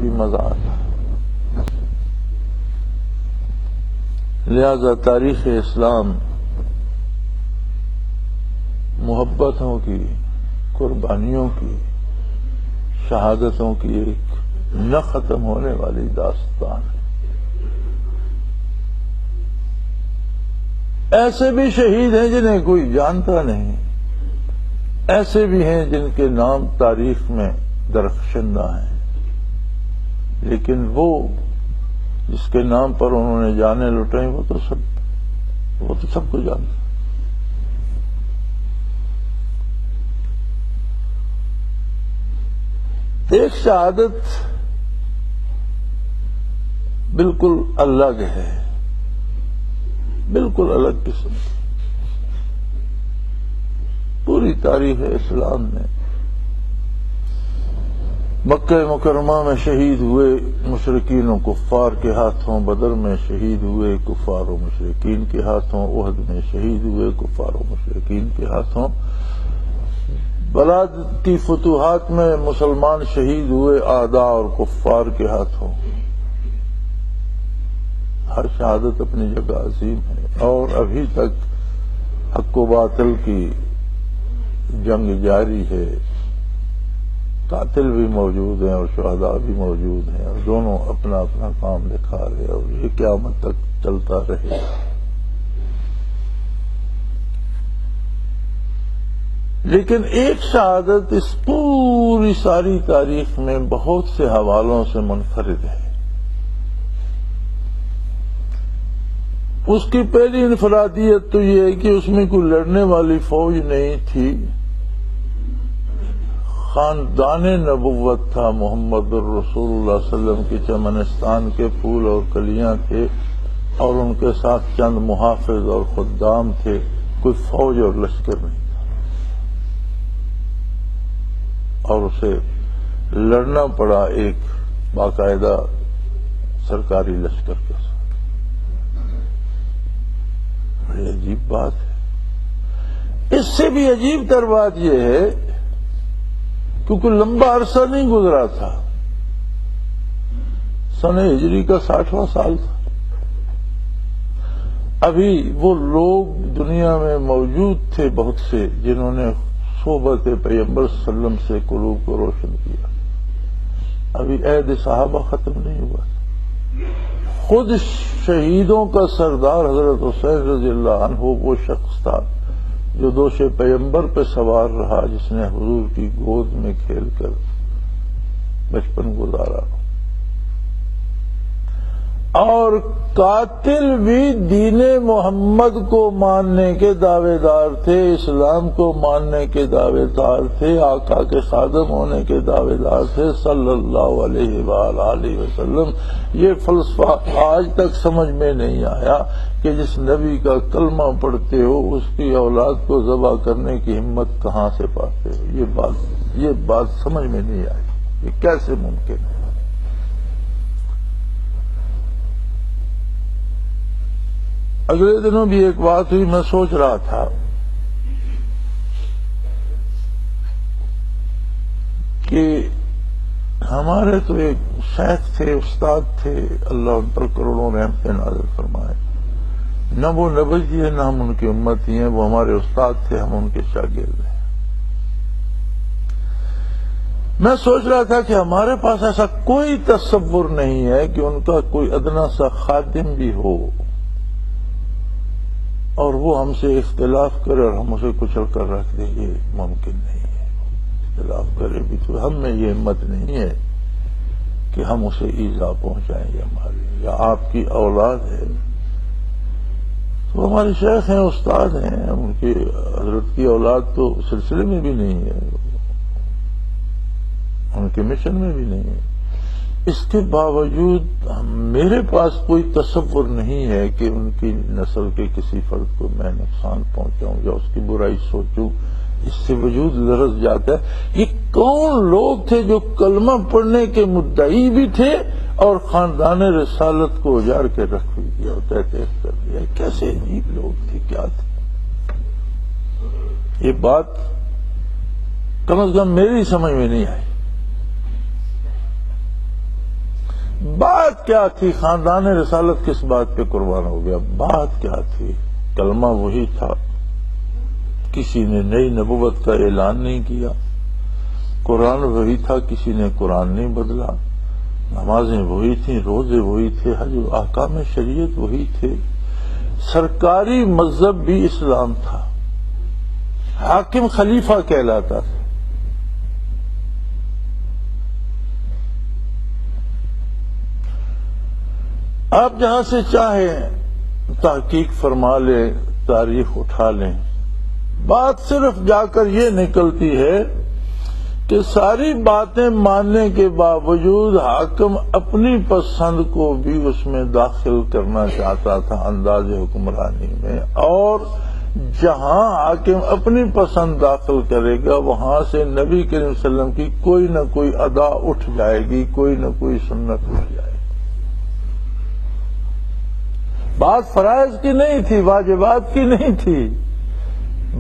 بھی مزہ آتا. لہذا تاریخ اسلام محبتوں کی، قربانیوں کی، شہادتوں کی ایک نہ ختم ہونے والی داستان ہے. ایسے بھی شہید ہیں جنہیں کوئی جانتا نہیں، ایسے بھی ہیں جن کے نام تاریخ میں درخشندہ ہیں، لیکن وہ جس کے نام پر انہوں نے جانیں لٹائیں وہ تو سب کو جانتے. ایک شہادت بالکل الگ ہے، بالکل الگ قسم. پوری تاریخ اسلام میں مکہ مکرمہ میں شہید ہوئے مشرکین و کفار کے ہاتھوں، بدر میں شہید ہوئے کفار و مشرکین کے ہاتھوں، احد میں شہید ہوئے کفار و مشرکین کے ہاتھوں، بلاد کی فتوحات میں مسلمان شہید ہوئے اعداء اور کفار کے ہاتھوں. ہر شہادت اپنی جگہ عظیم ہے، اور ابھی تک حق و باطل کی جنگ جاری ہے. قاتل بھی موجود ہیں اور شہداء بھی موجود ہیں، اور دونوں اپنا اپنا کام دکھا رہے ہیں، اور یہ قیامت تک چلتا رہے گا. لیکن ایک شہادت اس پوری ساری تاریخ میں بہت سے حوالوں سے منفرد ہے. اس کی پہلی انفرادیت تو یہ ہے کہ اس میں کوئی لڑنے والی فوج نہیں تھی، خاندان نبوت تھا. محمد الرسول اللہ صلی اللہ علیہ وسلم کے چمنستان کے پھول اور کلیاں تھے، اور ان کے ساتھ چند محافظ اور خدام تھے. کوئی فوج اور لشکر نہیں تھا، اور اسے لڑنا پڑا ایک باقاعدہ سرکاری لشکر کے ساتھ. بڑی عجیب بات ہے. اس سے بھی عجیب تر بات یہ ہے کیونکہ لمبا عرصہ نہیں گزرا تھا، سن ہجری کا 60واں سال تھا. ابھی وہ لوگ دنیا میں موجود تھے بہت سے جنہوں نے صحبت پیغمبر صلی اللہ علیہ وسلم سے قلوب کو روشن کیا. ابھی عہد صحابہ ختم نہیں ہوا تھا. خود شہیدوں کا سردار حضرت حسین رضی اللہ عنہ وہ شخص تھا جو دوش پیغمبر پہ سوار رہا، جس نے حضور کی گود میں کھیل کر بچپن گزارا. اور قاتل بھی دین محمد کو ماننے کے دعوے دار تھے، اسلام کو ماننے کے دعوے دار تھے، آقا کے خادم ہونے کے دعوے دار تھے صلی اللہ علیہ وآلہ وسلم. یہ فلسفہ آج تک سمجھ میں نہیں آیا کہ جس نبی کا کلمہ پڑھتے ہو اس کی اولاد کو ذبح کرنے کی ہمت کہاں سے پاتے ہو. یہ بات سمجھ میں نہیں آئی. یہ کیسے ممکن ہے؟ اگلے دنوں بھی ایک بات ہوئی، میں سوچ رہا تھا کہ ہمارے تو ایک شیخ تھے، استاد تھے، اللہ ان پر کروڑوں رحمتیں نازل فرمائے. نہ وہ نبی ہیں نہ ہم ان کی امتی ہیں، وہ ہمارے استاد تھے، ہم ان کے شاگرد ہیں. میں سوچ رہا تھا کہ ہمارے پاس ایسا کوئی تصور نہیں ہے کہ ان کا کوئی ادنا سا خادم بھی ہو اور وہ ہم سے اختلاف کرے اور ہم اسے کچل کر رکھ دیں. یہ ممکن نہیں ہے. اختلاف کرے بھی تو ہم میں یہ ہمت نہیں ہے کہ ہم اسے ایذا پہنچائیں گے. ہمارے یا آپ کی اولاد ہے تو ہمارے شیخ ہیں، استاد ہیں، ان کی حضرت کی اولاد تو سلسلے میں بھی نہیں ہے، ان کے مشن میں بھی نہیں ہے. اس کے باوجود میرے پاس کوئی تصور نہیں ہے کہ ان کی نسل کے کسی فرد کو میں نقصان پہنچاؤں یا اس کی برائی سوچوں. اس سے وجود لرز جاتا ہے. یہ کون لوگ تھے جو کلمہ پڑھنے کے مدعی بھی تھے اور خاندان رسالت کو اجاڑ کے رکھ بھی دیا اور تحقیق کر دیا؟ کیسے عجیب لوگ تھے، کیا تھے؟ یہ بات کم از کم میری سمجھ میں نہیں آئی. بات کیا تھی؟ خاندان رسالت کس بات پہ قربان ہو گیا؟ بات کیا تھی؟ کلمہ وہی تھا، کسی نے نئی نبوت کا اعلان نہیں کیا، قرآن وہی تھا، کسی نے قرآن نہیں بدلا، نمازیں وہی تھیں، روزے وہی تھے، حج و احکام شریعت وہی تھے، سرکاری مذہب بھی اسلام تھا، حاکم خلیفہ کہلاتا تھا۔ آپ جہاں سے چاہیں تحقیق فرما لیں، تاریخ اٹھا لیں، بات صرف جا کر یہ نکلتی ہے کہ ساری باتیں ماننے کے باوجود حاکم اپنی پسند کو بھی اس میں داخل کرنا چاہتا تھا انداز حکمرانی میں، اور جہاں حاکم اپنی پسند داخل کرے گا وہاں سے نبی کریم صلی اللہ علیہ وسلم کی کوئی نہ کوئی ادا اٹھ جائے گی، کوئی نہ کوئی سنت اٹھ جائے گی۔ بات فرائض کی نہیں تھی، واجبات کی نہیں تھی،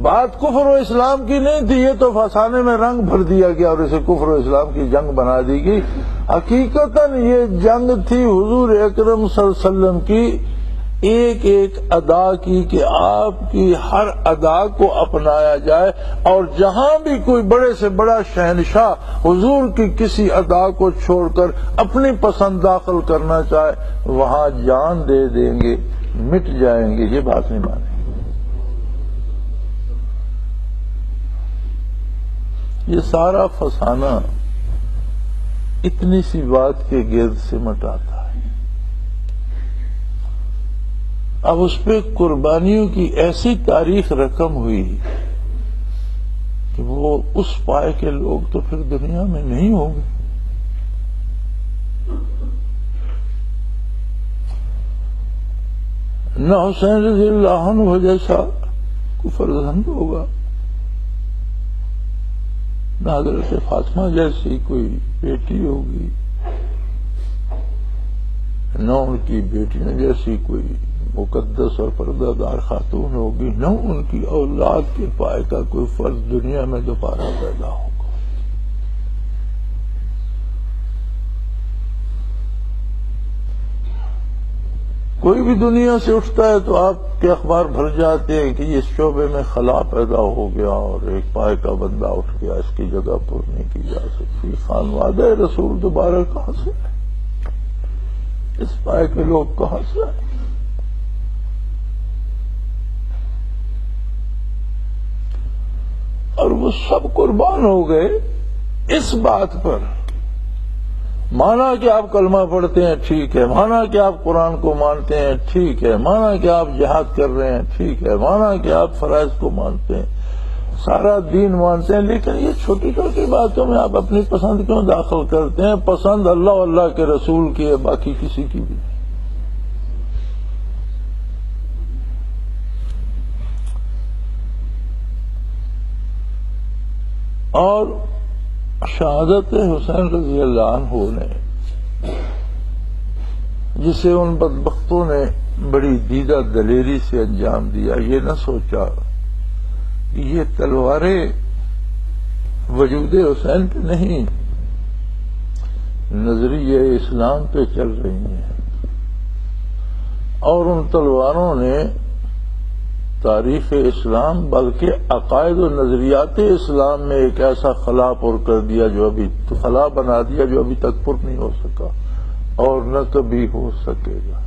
بات کفر و اسلام کی نہیں تھی، یہ تو فسانے میں رنگ بھر دیا گیا اور اسے کفر و اسلام کی جنگ بنا دی گئی۔ حقیقتاً یہ جنگ تھی حضور اکرم صلی اللہ علیہ وسلم کی ایک ایک ادا کی، کہ آپ کی ہر ادا کو اپنایا جائے، اور جہاں بھی کوئی بڑے سے بڑا شہنشاہ حضور کی کسی ادا کو چھوڑ کر اپنی پسند داخل کرنا چاہے وہاں جان دے دیں گے، مٹ جائیں گے، یہ بات نہیں مانیں۔ یہ سارا فسانہ اتنی سی بات کے گرد سمٹ آتا ہے۔ اب اس پہ قربانیوں کی ایسی تاریخ رقم ہوئی کہ وہ اس پائے کے لوگ تو پھر دنیا میں نہیں ہوں گے۔ نہ حسین رضی اللہ عنہ جیسا کوئی فرزند ہوگا، نہ حضرت فاطمہ جیسی کوئی بیٹی ہوگی، نہ ان کی بیٹیوں جیسی کوئی مقدس اور پردہ دار خاتون ہوگی، نہ ان کی اولاد کے پائے کا کوئی فرد دنیا میں دوبارہ پیدا ہوگا۔ کوئی بھی دنیا سے اٹھتا ہے تو آپ کے اخبار بھر جاتے ہیں کہ اس شعبے میں خلا پیدا ہو گیا اور ایک پائے کا بندہ اٹھ گیا، اس کی جگہ پر نہیں کی جا سکتی۔ خانوادہ رسول دوبارہ کہاں سے ہے؟ اس پائے کے لوگ کہاں سے ہیں؟ اور وہ سب قربان ہو گئے اس بات پر۔ مانا کہ آپ کلمہ پڑھتے ہیں، ٹھیک ہے، مانا کہ آپ قرآن کو مانتے ہیں، ٹھیک ہے، مانا کہ آپ جہاد کر رہے ہیں، ٹھیک ہے، مانا کہ آپ فرائض کو مانتے ہیں، سارا دین مانتے ہیں، لیکن یہ چھوٹی چھوٹی باتوں میں آپ اپنی پسند کیوں داخل کرتے ہیں؟ پسند اللہ اور اللہ کے رسول کی ہے، باقی کسی کی بھی نہیں۔ اور شہادت حسین رضی اللہ عنہ نے، جسے ان بدبختوں نے بڑی دیدہ دلیری سے انجام دیا، یہ نہ سوچا کہ یہ تلواریں وجود حسین پہ نہیں، نظریہ اسلام پہ چل رہی ہیں، اور ان تلواروں نے تاریخ اسلام بلکہ عقائد و نظریات اسلام میں ایک ایسا خلا پر کر دیا، جو ابھی خلا بنا دیا جو ابھی تک پر نہیں ہو سکا اور نہ کبھی ہو سکے گا۔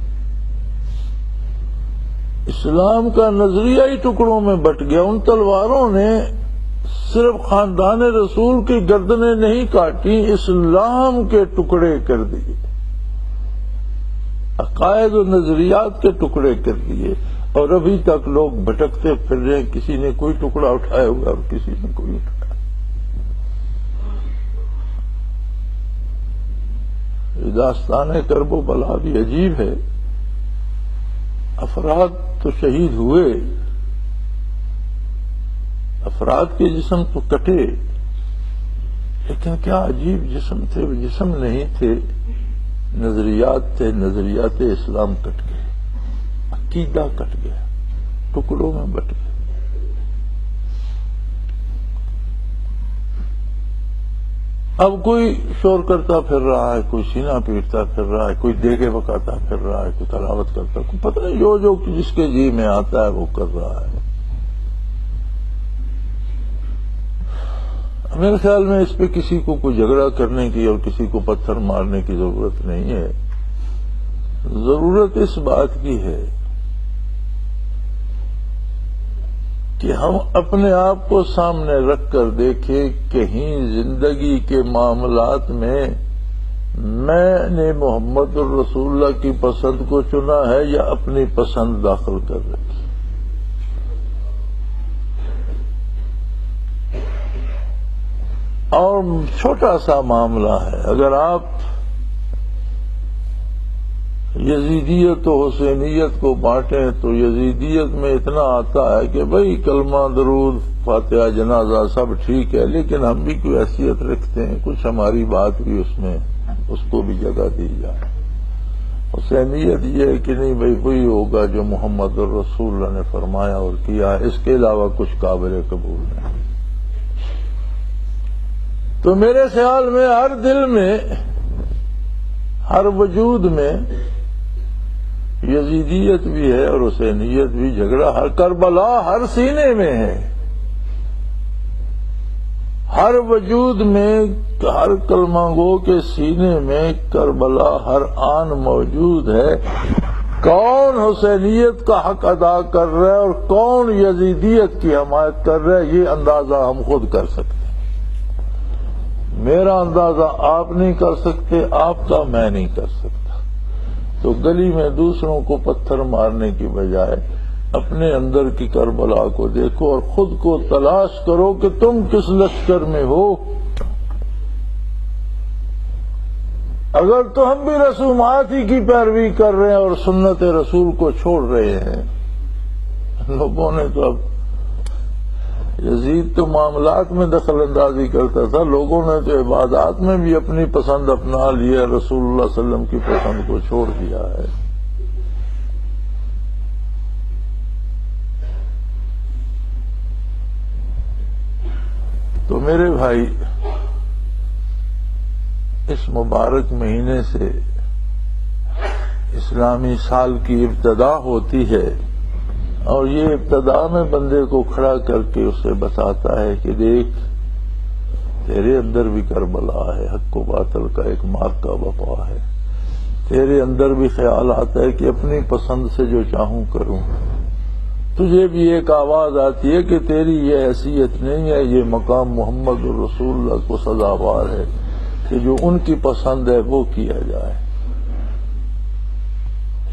اسلام کا نظریہ ہی ٹکڑوں میں بٹ گیا۔ ان تلواروں نے صرف خاندان رسول کی گردنیں نہیں کاٹی، اسلام کے ٹکڑے کر دیے، عقائد و نظریات کے ٹکڑے کر دیے، اور ابھی تک لوگ بھٹکتے پھر رہے ہیں، کسی نے کوئی ٹکڑا اٹھایا ہوا اور کسی نے کوئی اٹھایا۔ یہ داستان کرب و بلا بھی عجیب ہے۔ افراد تو شہید ہوئے، افراد کے جسم تو کٹے، لیکن کیا عجیب جسم تھے، وہ جسم نہیں تھے، نظریات تھے، نظریات اسلام کٹ گئے، عقیدہ کٹ گیا، ٹکڑوں میں بٹ گیا۔ اب کوئی شور کرتا پھر رہا ہے، کوئی سینہ پیٹتا پھر رہا ہے، کوئی دیگے پکاتا پھر رہا ہے، کوئی تلاوت کرتا، کوئی پتہ نہیں جو جس کے جی میں آتا ہے وہ کر رہا ہے۔ میرے خیال میں اس پہ کسی کو کوئی جھگڑا کرنے کی اور کسی کو پتھر مارنے کی ضرورت نہیں ہے۔ ضرورت اس بات کی ہے کہ ہم اپنے آپ کو سامنے رکھ کر دیکھیں، کہیں زندگی کے معاملات میں نے محمد الرسول اللہ کی پسند کو چنا ہے یا اپنی پسند داخل کر رکھی۔ اور چھوٹا سا معاملہ ہے، اگر آپ یزیدیت و حسینیت کو بانٹیں تو یزیدیت میں اتنا آتا ہے کہ بھئی کلمہ درود فاتحہ جنازہ سب ٹھیک ہے، لیکن ہم بھی کوئی حیثیت رکھتے ہیں، کچھ ہماری بات بھی اس کو بھی جگہ دی جائے۔ حسینیت یہ ہے کہ نہیں بھئی وہی ہوگا جو محمد الرسول اللہ نے فرمایا اور کیا ہے، اس کے علاوہ کچھ قابل قبول نہیں۔ تو میرے خیال میں ہر دل میں، ہر وجود میں یزیدیت بھی ہے اور حسینیت بھی، جھگڑا ہر کربلا ہر سینے میں ہے، ہر وجود میں، ہر کلمہ گو کے سینے میں کربلا ہر آن موجود ہے۔ کون حسینیت کا حق ادا کر رہا ہے اور کون یزیدیت کی حمایت کر رہا ہے، یہ اندازہ ہم خود کر سکتے ہیں۔ میرا اندازہ آپ نہیں کر سکتے، آپ کا میں نہیں کر سکتا۔ تو گلی میں دوسروں کو پتھر مارنے کی بجائے اپنے اندر کی کربلا کو دیکھو اور خود کو تلاش کرو کہ تم کس لشکر میں ہو۔ اگر تو ہم بھی رسومات ہی کی پیروی کر رہے ہیں اور سنت رسول کو چھوڑ رہے ہیں، لوگوں نے تو اب یزید تو معاملات میں دخل اندازی کرتا تھا، لوگوں نے تو عبادات میں بھی اپنی پسند اپنا لیا، رسول اللہ صلی اللہ علیہ وسلم کی پسند کو چھوڑ دیا ہے۔ تو میرے بھائی، اس مبارک مہینے سے اسلامی سال کی ابتدا ہوتی ہے، اور یہ ابتدا میں بندے کو کھڑا کر کے اسے بتاتا ہے کہ دیکھ تیرے اندر بھی کربلا ہے، حق و باطل کا ایک معرکہ بپا ہے، تیرے اندر بھی خیال آتا ہے کہ اپنی پسند سے جو چاہوں کروں، تجھے بھی ایک آواز آتی ہے کہ تیری یہ حیثیت نہیں ہے، یہ مقام محمد الرسول اللہ کو سزاوار ہے کہ جو ان کی پسند ہے وہ کیا جائے۔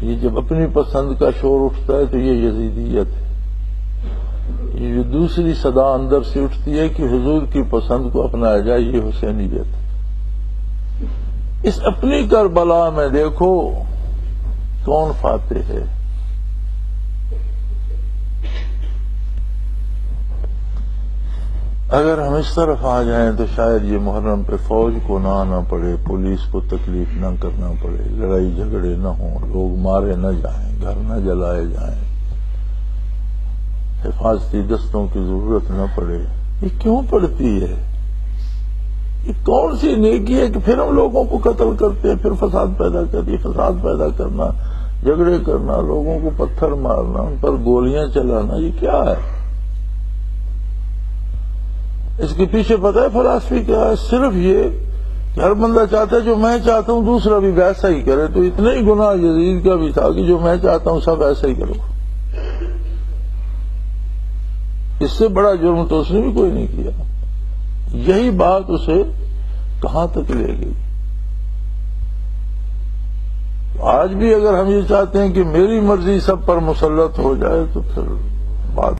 یہ جب اپنی پسند کا شور اٹھتا ہے تو یہ یزیدیت ہے۔ یہ جو دوسری صدا اندر سے اٹھتی ہے کہ حضور کی پسند کو اپنایا جائے، یہ حسینیت ہے۔ اس اپنی کربلا میں دیکھو کون فاتح ہے۔ اگر ہم اس طرف آ جائیں تو شاید یہ محرم پہ فوج کو نہ آنا پڑے، پولیس کو تکلیف نہ کرنا پڑے، لڑائی جھگڑے نہ ہوں، لوگ مارے نہ جائیں، گھر نہ جلائے جائیں، حفاظتی دستوں کی ضرورت نہ پڑے۔ یہ کیوں پڑتی ہے؟ یہ کون سی نیکی ہے کہ پھر ہم لوگوں کو قتل کرتے ہیں، پھر فساد پیدا کرتے، فساد پیدا کرنا، جھگڑے کرنا، لوگوں کو پتھر مارنا، ان پر گولیاں چلانا، یہ کیا ہے؟ اس کے پیچھے پتہ ہے فلسفی کیا ہے؟ صرف یہ کہ ہر بندہ چاہتا ہے جو میں چاہتا ہوں دوسرا بھی ویسا ہی کرے، تو اتنا ہی گناہ یزید کا بھی تھا کہ جو میں چاہتا ہوں سب ایسا ہی کرو۔ اس سے بڑا جرم تو اس نے بھی کوئی نہیں کیا۔ یہی بات اسے کہاں تک لے گئی؟ آج بھی اگر ہم یہ چاہتے ہیں کہ میری مرضی سب پر مسلط ہو جائے تو پھر بات